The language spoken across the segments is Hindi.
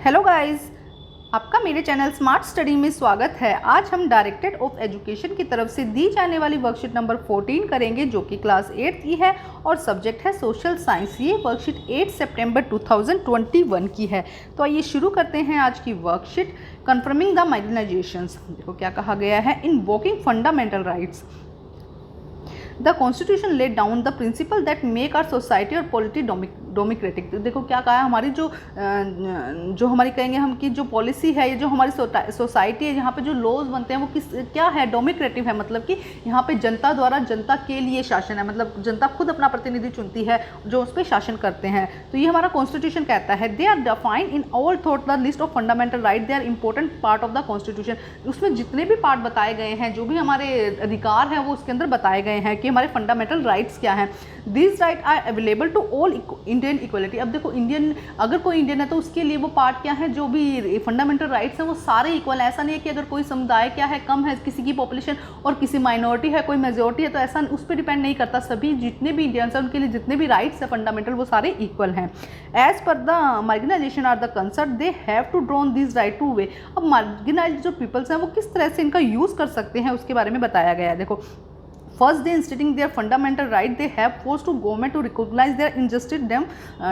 हेलो गाइस, आपका मेरे चैनल स्मार्ट स्टडी में स्वागत है। आज हम डायरेक्टरेट ऑफ एजुकेशन की तरफ से दी जाने वाली वर्कशीट नंबर 14 करेंगे, जो कि क्लास 8 की है और सब्जेक्ट है सोशल साइंस। ये वर्कशीट 8 सितंबर 2021 की है। तो आइए शुरू करते हैं आज की वर्कशीट। Confirming the मार्जिनाइजेशंस। देखो क्या कहा गया है। Invoking fundamental rights, the constitution laid down the principal that make our society और पॉलिटी डोमिक्रेटिक। देखो क्या कहा है, हमारी जो हमारी कहेंगे हम कि जो पॉलिसी है, ये जो हमारी सोसाइटी है, यहाँ पे जो लॉज बनते हैं वो क्या है, डोमिक्रेटिव है। मतलब कि यहाँ पे जनता द्वारा जनता के लिए शासन है, मतलब जनता खुद अपना प्रतिनिधि चुनती है जो उस पर शासन करते हैं। तो ये हमारा कॉन्स्टिट्यूशन कहता है। They are defined in all thought the list of fundamental right, they are important part of the constitution. उसमें जितने भी पार्ट बताए गए हैं, जो भी हमारे अधिकार हैं, वो उसके अंदर बताए गए हैं कि हमारे फंडामेंटल राइट्स क्या हैं। These right are available to all Indian equality. अब देखो इंडियन, अगर कोई इंडियन है तो उसके लिए वो पार्ट क्या है, जो भी फंडामेंटल राइट्स हैं वो सारे इक्वल है। ऐसा नहीं है कि अगर कोई समुदाय क्या है, कम है किसी की पॉपुलेशन और किसी माइनॉरिटी है, कोई मेजोरिटी है, तो ऐसा उस पर डिपेंड नहीं करता। सभी जितने भी इंडियंस हैं उनके लिए जितने भी राइट्स है फंडामेंटल, वो सारे इक्वल हैं। As per the marginalization are the concern, they have to drawn this right to way. अब मार्जिनाइज जो पीपल्स हैं वो किस तरह से इनका यूज़ कर सकते हैं उसके बारे में बताया गया है। देखो, first they instituting their fundamental right, they have forced to government to recognize their injustice them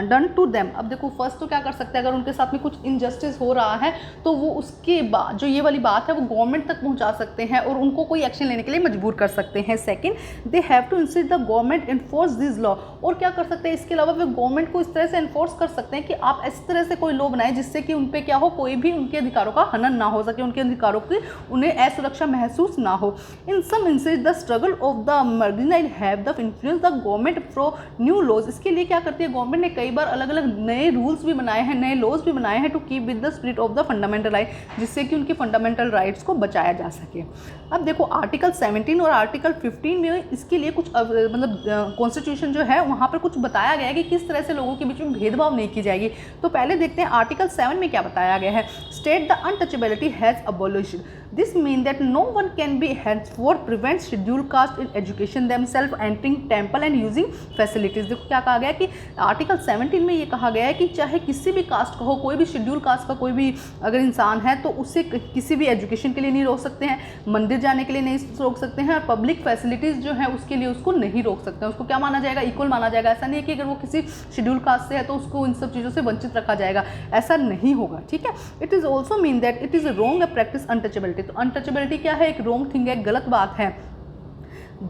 done to them। अब देखो फर्स्ट तो क्या कर सकते हैं, अगर उनके साथ में कुछ इनजस्टिस हो रहा है तो वो उसके बाद जो ये वाली बात है वो गवर्नमेंट तक पहुंचा सकते हैं और उनको कोई एक्शन लेने के लिए मजबूर कर सकते हैं। Second, they have to insist the government enforce this law. और क्या कर सकते हैं इसके अलावा, वे गवर्नमेंट को इस तरह से इन्फोर्स कर सकते हैं कि आप इस तरह से कोई लॉ बनाए जिससे कि उन पर क्या हो, कोई भी उनके अधिकारों का हनन ना हो सके, उनके अधिकारों की उन्हें असुरक्षा महसूस ना हो। In some instance the struggle of the marginalized have the influence the government from new laws. इसके लिए क्या करती है गवर्नमेंट ने, कई बार अलग अलग नए रूल्स भी बनाए हैं, नए लॉज भी बनाए हैं, to keep with the spirit of the fundamental right, जिससे कि उनकी फंडामेंटल राइट्स को बचाया जा सके। अब देखो आर्टिकल 17 और आर्टिकल 15 में इसके लिए कुछ मतलब कॉन्स्टिट्यूशन जो है वहाँ पर कुछ बताया गया है कि किस तरह से लोगों के बीच में भेदभाव नहीं की जाएगी। तो पहले देखते हैं आर्टिकल 7 में क्या बताया गया है। State the untouchability has abolished, this mean that no one can be henceforth prevent scheduled caste in education themselves entering temple and using facilities। देखो क्या कहा गया है कि आर्टिकल 17 में ये कहा गया है कि चाहे किसी भी कास्ट का हो, कोई भी शेड्यूल कास्ट का कोई भी अगर इंसान है तो उसे किसी भी एजुकेशन के लिए नहीं रोक सकते हैं, मंदिर जाने के लिए नहीं रोक सकते हैं, और पब्लिक फैसिलिटीज़ जो है उसके लिए उसको नहीं रोक सकते हैं। उसको क्या माना जाएगा, इक्वल माना जाएगा। ऐसा नहीं है कि अगर वो किसी शेड्यूल कास्ट से है तो उसको इन सब चीज़ों से वंचित रखा जाएगा, ऐसा नहीं होगा। ठीक है। It is also mean that it is wrong practice untouchability. तो अनटचेबिलिटी क्या है, एक रॉन्ग थिंग है, गलत बात है।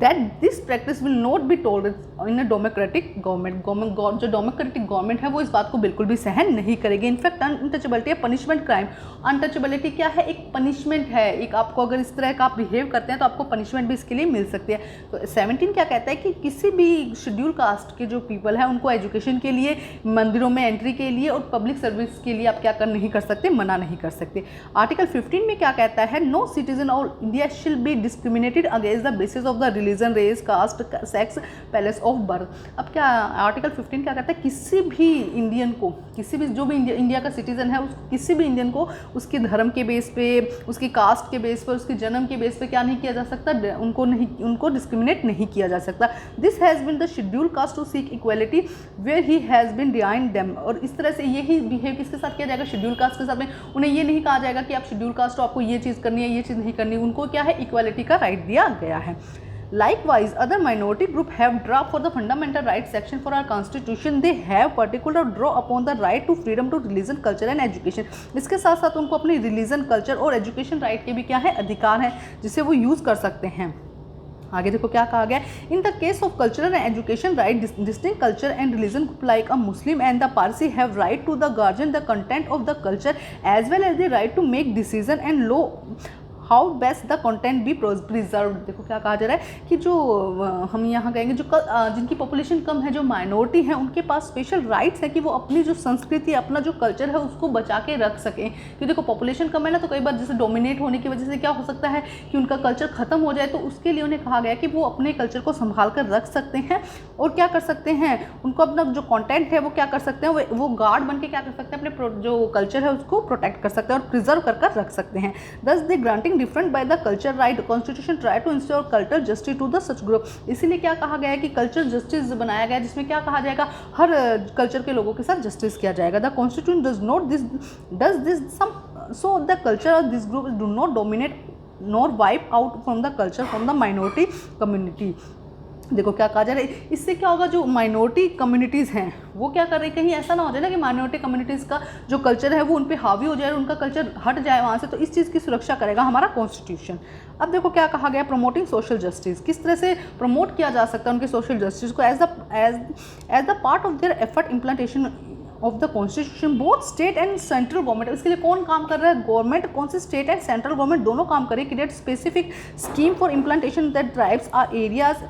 That this practice will not be tolerated in a democratic government। जो डेमोक्रेटिक गवर्नमेंट है वो इस बात को बिल्कुल भी सहन नहीं करेगी। इनफैक्ट अनटचेबिलिटी है पनिशमेंट क्राइम। अनटचेबिलिटी क्या है, एक पनिशमेंट है, एक आपको अगर इस तरह का आप बिहेव करते हैं तो आपको पनिशमेंट भी इसके लिए मिल सकती है। तो 17 क्या कहता है कि किसी भी शेड्यूल कास्ट के जो पीपल है उनको एजुकेशन के लिए, मंदिरों में एंट्री के लिए और पब्लिक सर्विस के लिए आप क्या नहीं कर सकते, मना नहीं कर सकते। आर्टिकल 15 में क्या कहता है, no citizen of India shall be discriminated against the basis of the religion, race, caste, sex, place of birth. अब क्या आर्टिकल 15 क्या कहता है, किसी भी इंडियन को, किसी भी जो भी इंडिया का सिटीजन है, किसी भी इंडियन को उसके धर्म के बेस पे, उसकी कास्ट के बेस पर, उसके जन्म के बेस पे क्या नहीं किया जा सकता, उनको डिस्क्रिमिनेट नहीं किया जा सकता। This has been the schedule caste to seek equality where he has been denied them. और इस तरह से यही बिहेव किसके साथ किया जाएगा, शेड्यूल कास्ट के साथ में। उन्हें ये नहीं कहा जाएगा कि आप शेड्यूल कास्ट हो, आपको ये चीज़ करनी है, ये चीज़ नहीं करनी। उनको क्या है, इक्वालिटी का राइट दिया गया है। Likewise, other minority group have draft for the fundamental rights section for our constitution. They have particular draw upon the right to freedom to religion, culture and education। इसके साथ साथ उनको अपनी रिलीजन, कल्चर और एजुकेशन राइट के भी क्या है, अधिकार हैं, जिसे वो यूज़ कर सकते हैं। आगे देखो क्या कहा गया, in the case of cultural and education right, distinct culture and religion group like a Muslim and the Parsi have right to the guardian the content of the culture as well as the right to make decision and low how best the content be preserve. देखो क्या कहा जा रहा है कि जो हम यहाँ कहेंगे जो जिनकी पॉपुलेशन कम है, जो माइनॉरिटी है, उनके पास स्पेशल राइट्स है कि वो अपनी जो संस्कृति, अपना जो कल्चर है उसको बचा के रख सकें। क्योंकि देखो पॉपुलेशन कम है ना, तो कई बार जैसे डोमिनेट होने की वजह से क्या हो सकता है कि उनका कल्चर ख़त्म हो जाए। तो उसके लिए उन्हें कहा गया कि वो अपने कल्चर को संभाल कर रख सकते हैं और क्या कर सकते हैं, उनको अपना जो कॉन्टेंट है वो क्या कर सकते हैं, वो गार्ड बन के क्या कर सकते हैं, अपने जो कल्चर है उसको प्रोटेक्ट कर सकते हैं और प्रिजर्व कर रख सकते हैं। Thus they granting different by the culture right, constitution try to install culture justice to the such group. इसीलिए क्या कहा गया है कि कल्चर जस्टिस बनाया गया है, जिसमें क्या कहा जाएगा, हर कल्चर के लोगों के साथ जस्टिस किया जाएगा। The constitution does this some so the culture of this group do not dominate nor wipe out from the culture from the minority community. देखो क्या कहा जा रहा है, इससे क्या होगा, जो माइनॉरिटी कम्युनिटीज़ हैं वो क्या कर रही है, कहीं ऐसा ना हो जाए ना कि माइनॉरिटी कम्युनिटीज़ का जो कल्चर है वो उन पे हावी हो जाए और उनका कल्चर हट जाए वहाँ से, तो इस चीज़ की सुरक्षा करेगा हमारा कॉन्स्टिट्यूशन। अब देखो क्या कहा गया, प्रमोटिंग सोशल जस्टिस, किस तरह से प्रमोट किया जा सकता है उनके सोशल जस्टिस को as the part of their effort implementation of the constitution. Both state and central government, इसके लिए कौन काम कर रहा है, गवर्नमेंट, कौन से स्टेट एंड सेंट्रल गवर्नमेंट दोनों काम करें, create specific scheme for implementation that drives are areas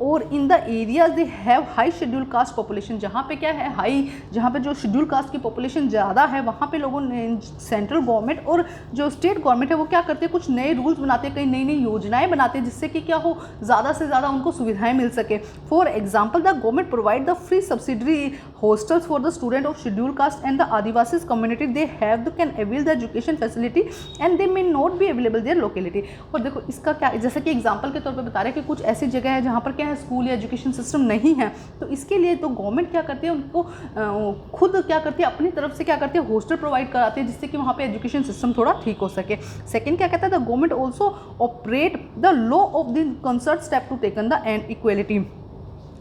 और in the areas they have high schedule caste population, जहाँ पे क्या है हाई, जहाँ पे जो शेड्यूल कास्ट की पॉपुलेशन ज़्यादा है वहाँ पे लोगों ने सेंट्रल गवर्नमेंट और जो स्टेट गवर्नमेंट है वो क्या करते हैं, कुछ नए रूल्स बनाते हैं, कई नई नई योजनाएं बनाते हैं जिससे कि क्या हो, ज़्यादा से ज़्यादा उनको सुविधाएं मिल सके। For example the government provide the free subsidiary hostels for the student of schedule caste and the Adivasi community, they have the can avail the education facility and they may not be available their locality. और देखो इसका क्या, जैसे कि एग्जाम्पल के तौर पर बता रहे हैं कि कुछ ऐसी जगह है जहाँ पर क्या है स्कूल या एजुकेशन सिस्टम नहीं है, तो इसके लिए तो गवर्नमेंट क्या करती है, उनको खुद क्या करती है, अपनी तरफ से क्या करती है, हॉस्टल प्रोवाइड कराती है जिससे कि वहाँ पे एजुकेशन सिस्टम थोड़ा ठीक हो सके। सेकंड क्या कहता है, the government also operate the law of the concert step to taken the end equality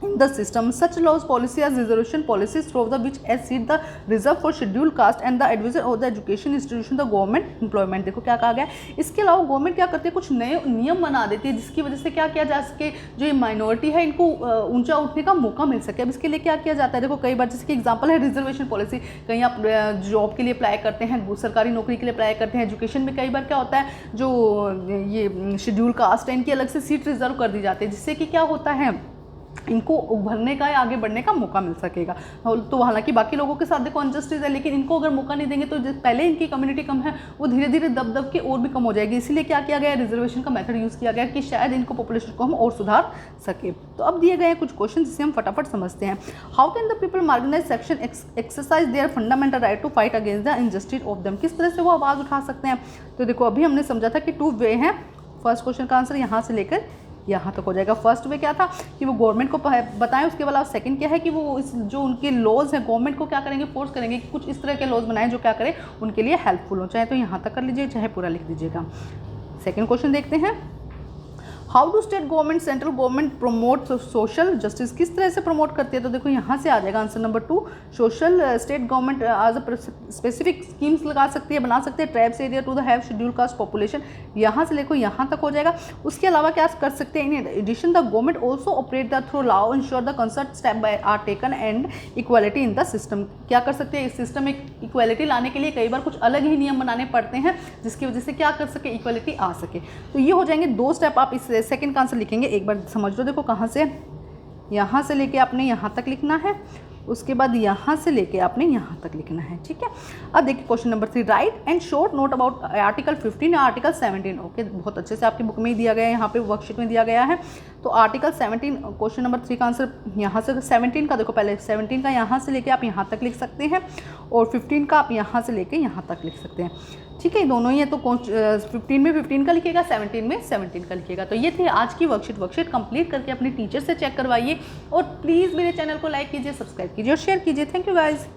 in the system. Such laws policy as reservation policies through the which as seat the reserve for scheduled caste and the advisor of the education institution the government employment। देखो क्या कहा गया, इसके अलावा गवर्नमेंट क्या करती है, कुछ नए नियम बना देती है जिसकी वजह से क्या किया जा सके, जो ये माइनॉरिटी है इनको ऊंचा उठने का मौका मिल सके। अब इसके लिए क्या किया जाता है, देखो कई बार जैसे कि एग्जांपल है रिजर्वेशन पॉलिसी, कहीं आप जॉब के लिए अप्लाई करते हैं, सरकारी नौकरी के लिए अप्लाई करते हैं, एजुकेशन में कई बार क्या होता है, जो ये शेड्यूल कास्ट है इनकी अलग से सीट रिजर्व कर दी जाती है जिससे कि क्या होता है, इनको उभरने का या आगे बढ़ने का मौका मिल सकेगा। तो हालांकि बाकी लोगों के साथ देखो अनजस्टिस है, लेकिन इनको अगर मौका नहीं देंगे तो पहले इनकी कम्युनिटी कम है वो धीरे धीरे दब दब के और भी कम हो जाएगी। इसीलिए क्या किया गया, रिजर्वेशन का मेथड यूज़ किया गया कि शायद इनको पॉपुलेशन को हम और सुधार सके। तो अब दिए गए हैं कुछ क्वेश्चन जिसे हम फटाफट समझते हैं। How can the people marginalize section exercise their fundamental right to fight against the injustice of them, किस तरह से वो आवाज़ उठा सकते हैं। तो देखो अभी हमने समझा था कि 2 वे हैं, फर्स्ट क्वेश्चन का आंसर यहाँ से लेकर यहाँ तक हो जाएगा। फर्स्ट वे क्या था कि वो गवर्नमेंट को बताएं, उसके बाद सेकंड क्या है कि वो इस जो उनके लॉज हैं गवर्नमेंट को क्या करेंगे, फोर्स करेंगे कि कुछ इस तरह के लॉज बनाएं जो क्या करें उनके लिए हेल्पफुल हो। चाहे तो यहाँ तक कर लीजिए चाहे पूरा लिख दीजिएगा। सेकंड क्वेश्चन देखते हैं, how do state government central government promote social justice, किस तरह से प्रमोट करती है। तो देखो यहाँ से आ जाएगा answer number 2, social state government as a specific schemes लगा सकती है, बना सकते हैं tribes area to the have schedule caste population, यहाँ से लेकर यहाँ तक हो जाएगा। उसके अलावा क्या कर सकते हैं, in addition the government also operate the through law ensure the concert step by are taken and equality in the system. क्या कर सकते हैं, इस सिस्टम में इक्वालिटी लाने के लिए कई बार कुछ अलग ही नियम बनाने पड़ते हैं जिसकी वजह से क्या कर सके, इक्वालिटी आ सके। तो ये हो जाएंगे 2 स्टेप, आप इस सेकंड का आंसर लिखेंगे, एक बार समझ लो। देखो कहाँ से, यहाँ से लेके आपने यहाँ तक लिखना है, उसके बाद यहाँ से लेके आपने यहाँ तक लिखना है, ठीक है। अब देखिए question number 3, right and short note about article 15 या आर्टिकल 17। ओके, बहुत अच्छे से आपकी बुक में ही दिया गया है, यहाँ पे वर्कशीट में दिया गया है। तो आर्टिकल 17 क्वेश्चन नंबर 3 का आंसर यहाँ से, 17 का देखो पहले 17 का यहाँ से लेके आप यहाँ तक लिख सकते हैं और 15 का आप यहाँ से लेके यहाँ तक लिख सकते हैं, ठीक है। दोनों ही है तो 15 में 15 का लिखिएगा, 17 में 17 का लिखिएगा। तो ये थी आज की वर्कशीट कंप्लीट करके अपने टीचर से चेक करवाइए और प्लीज़ मेरे चैनल को लाइक कीजिए, सब्सक्राइब कीजिए और शेयर कीजिए। Thank you guys.